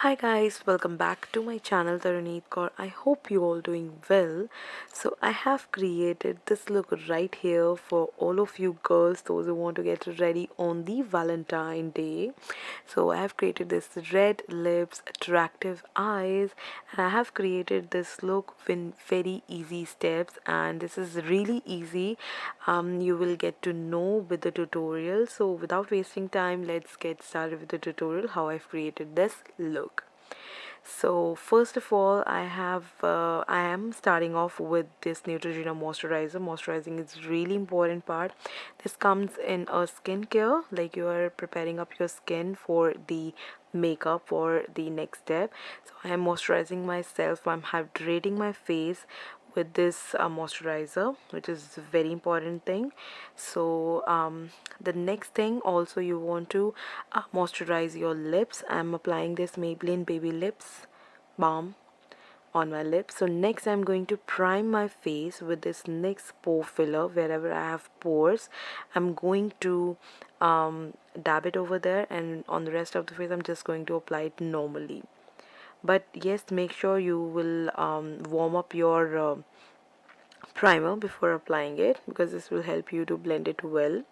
Hi guys, welcome back to my channel Taruneet Kaur. I hope you all doing well. So I have created this look right here for all of you girls, those who want to get ready on the Valentine Day. So I have created this red lips, attractive eyes, and I have created this look in very easy steps, and this is really easy. You will get to know with the tutorial. So without wasting time, let's get started with the tutorial how I've created this look. So first of all, I am starting off with this Neutrogena moisturizer. Moisturizing is really important part. This comes in a skincare, like you are preparing up your skin for the makeup for the next step. So I am moisturizing myself. I'm hydrating my face with this moisturizer, which is a very important thing. So the next thing also, you want to moisturize your lips. I'm applying this Maybelline baby lips balm on my lips. So next I'm going to prime my face with this NYX pore filler. Wherever I have pores, I'm going to dab it over there, and on the rest of the face I'm just going to apply it normally. But yes, make sure you will warm up your primer before applying it, because this will help you to blend it well.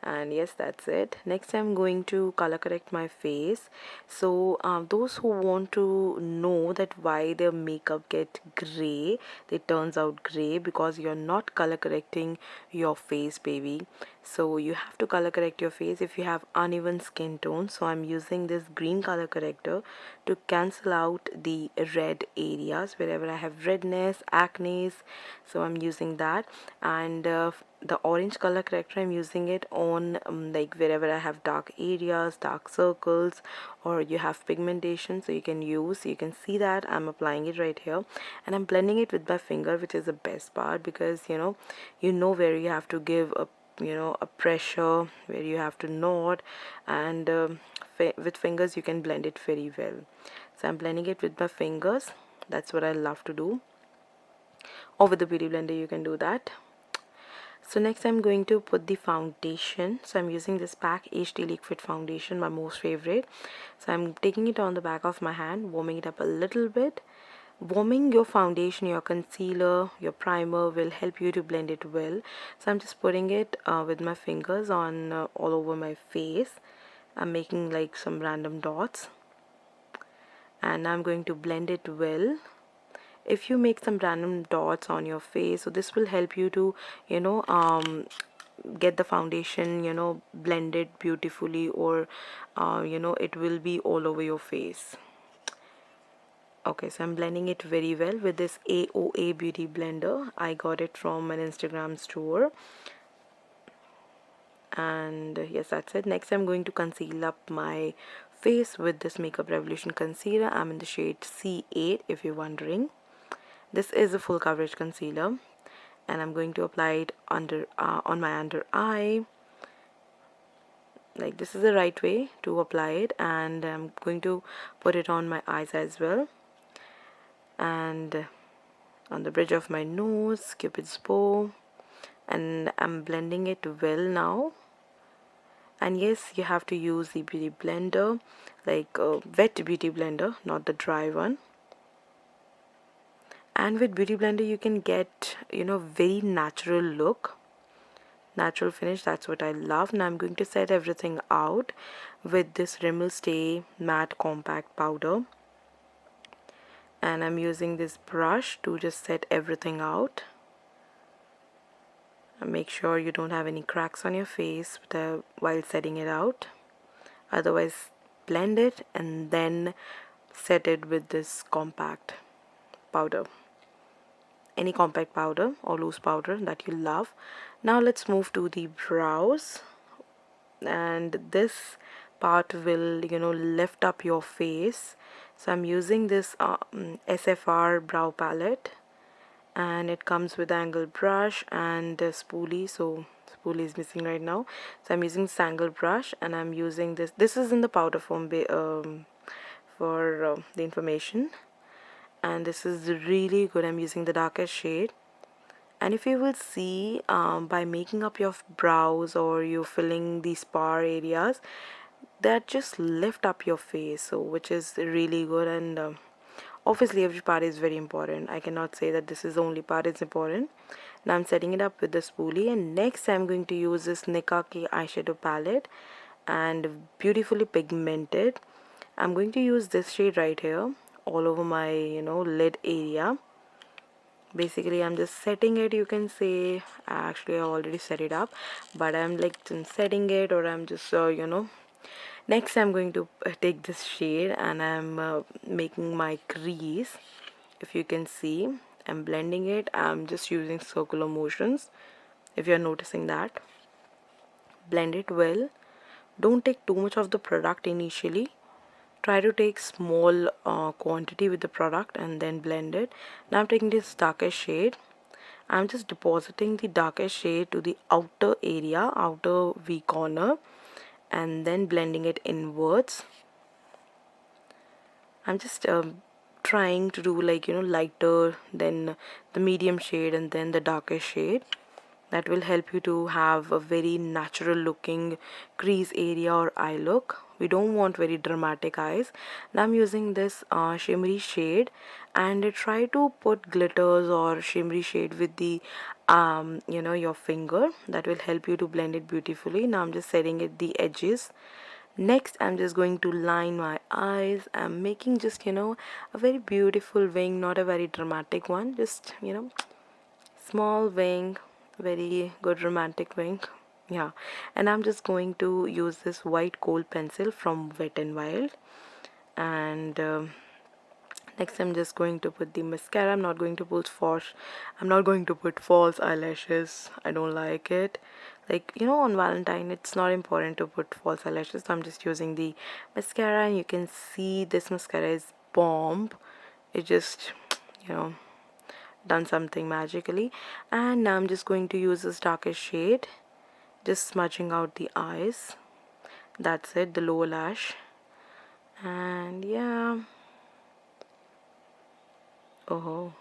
And yes, that's it. Next I'm going to color correct my face. So those who want to know that why their makeup get gray, it turns out gray because you're not color correcting your face, baby. So you have to color correct your face if you have uneven skin tone. So I'm using this green color corrector to cancel out the red areas wherever I have redness, acne. So I'm using that. And the orange color corrector, I'm using it on like wherever I have dark areas, dark circles, or you have pigmentation. So you can see that I'm applying it right here, and I'm blending it with my finger, which is the best part, because you know where you have to give a pressure, where you have to knot, and with fingers you can blend it very well. So I'm blending it with my fingers. That's what I love to do, or with the beauty blender you can do that. So next I'm going to put the foundation. So I'm using this PAC HD Liquid Foundation, my most favorite. So I'm taking it on the back of my hand, warming it up a little bit. Warming your foundation, your concealer, your primer will help you to blend it well. So I'm just putting it with my fingers on all over my face. I'm making like some random dots, and I'm going to blend it well. If you make some random dots on your face, so this will help you to get the foundation blended beautifully, or it will be all over your face. Okay, so I'm blending it very well with this AOA beauty blender. I got it from an Instagram store. And yes, that's it. Next I'm going to conceal up my face with this Makeup Revolution concealer. I'm in the shade C8, if you're wondering. This is a full coverage concealer, and I'm going to apply it on my under eye. Like, this is the right way to apply it, and I'm going to put it on my eyes as well, and on the bridge of my nose, Cupid's bow, and I'm blending it well now. And yes, you have to use the beauty blender, like a wet beauty blender, not the dry one. And with beauty blender you can get very natural look, natural finish. That's what I love. Now I'm going to set everything out with this Rimmel Stay Matte Compact Powder, and I'm using this brush to just set everything out. And make sure you don't have any cracks on your face while setting it out. Otherwise, blend it and then set it with this compact powder, any compact powder or loose powder that you love. Now let's move to the brows, and this part will lift up your face. So I'm using this S.F.R brow palette, and it comes with angle brush and a spoolie. So spoolie is missing right now, so I'm using this angle brush, and I'm using this is in the powder form for the information, and this is really good. I'm using the darkest shade. And if you will see, by making up your brows or you filling the spar areas, that just lift up your face, so which is really good. And obviously every part is very important. I cannot say that this is the only part is important. Now I'm setting it up with the spoolie, and next I'm going to use this NICKAK eyeshadow palette, and beautifully pigmented. I'm going to use this shade right here all over my lid area. Basically I'm just setting it, you can say. Actually I already set it up, but I'm like setting it, or I'm just next I'm going to take this shade, and I'm making my crease. If you can see, I'm blending it. I'm just using circular motions, if you're noticing that. Blend it well. Don't take too much of the product initially. Try to take small quantity with the product and then blend it. Now I'm taking this darkest shade. I'm just depositing the darkest shade to the outer area, outer V corner, and then blending it inwards. I'm just trying to do like lighter, then the medium shade, and then the darkest shade. That will help you to have a very natural looking crease area or eye look. We don't want very dramatic eyes. Now I'm using this shimmery shade, and try to put glitters or shimmery shade with the your finger. That will help you to blend it beautifully. Now I'm just setting it the edges. Next I'm just going to line my eyes. I'm making just a very beautiful wing, not a very dramatic one, just small wing, very good romantic wing. Yeah. And I'm just going to use this white kohl pencil from Wet n Wild. And next I'm just going to put the mascara. I'm not going to put false eyelashes. I don't like it. Like on Valentine it's not important to put false eyelashes, so I'm just using the mascara. And you can see this mascara is bomb. It just done something magically. And now I'm just going to use this darkest shade, just smudging out the eyes. That's it, the lower lash. And yeah, oh,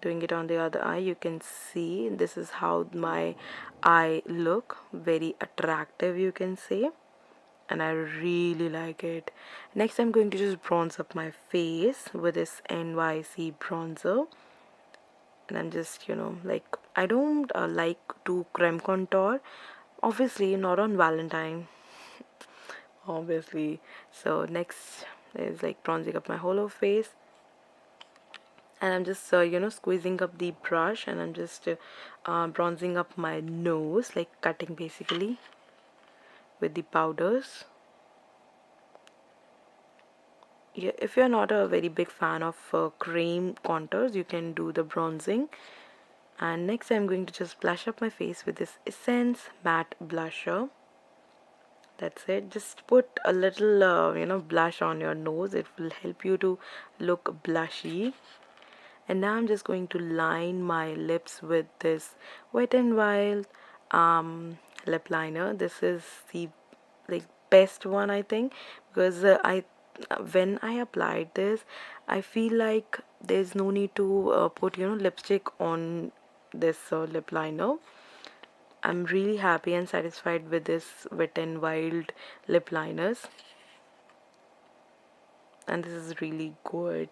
doing it on the other eye. You can see this is how my eye look, very attractive, you can say, and I really like it. Next I'm going to just bronze up my face with this NYC bronzer. And I'm just like, I don't like to creme contour, obviously not on Valentine, obviously. So next is like bronzing up my whole face, and I'm just squeezing up the brush, and I'm just bronzing up my nose, like cutting basically with the powders. Yeah, if you're not a very big fan of cream contours, you can do the bronzing. And next I'm going to just blush up my face with this Essence matte blusher. That's it. Just put a little blush on your nose. It will help you to look blushy. And now I'm just going to line my lips with this Wet n Wild lip liner. This is the like best one, I think, because I when I applied this, I feel like there's no need to put lipstick on this lip liner. I'm really happy and satisfied with this Wet n Wild lip liners, and this is really good.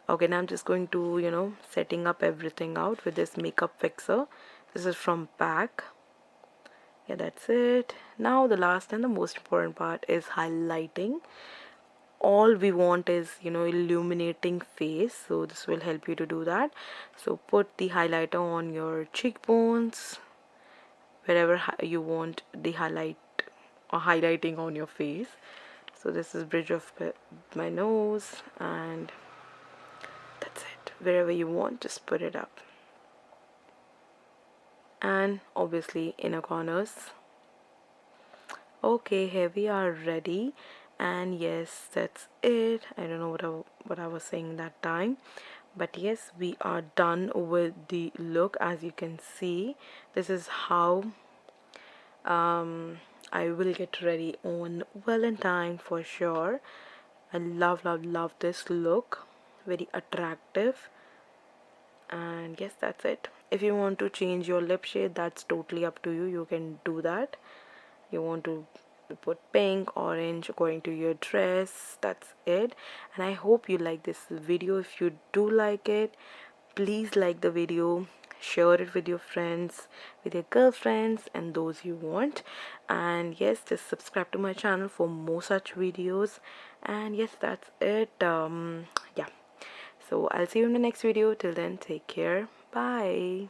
Okay, now I'm just going to setting up everything out with this makeup fixer. This is from PAC. Yeah, that's it. Now the last and the most important part is highlighting. All we want is illuminating face, so this will help you to do that. So put the highlighter on your cheekbones, wherever you want the highlight or highlighting on your face. So this is bridge of my nose, and that's it. Wherever you want, just put it up. And obviously inner corners. Okay, here we are ready. And yes, that's it. I don't know what I was saying that time, but yes, we are done with the look. As you can see, this is how I will get ready on Valentine for sure. I love this look, very attractive. And yes, that's it. If you want to change your lip shade, that's totally up to you. You can do that. You want to put pink, orange according to your dress. That's it. And I hope you like this video. If you do like it, please like the video, share it with your friends, with your girlfriends and those you want. And yes, just subscribe to my channel for more such videos. And yes, that's it. Yeah, so I'll see you in the next video. Till then, take care. Bye.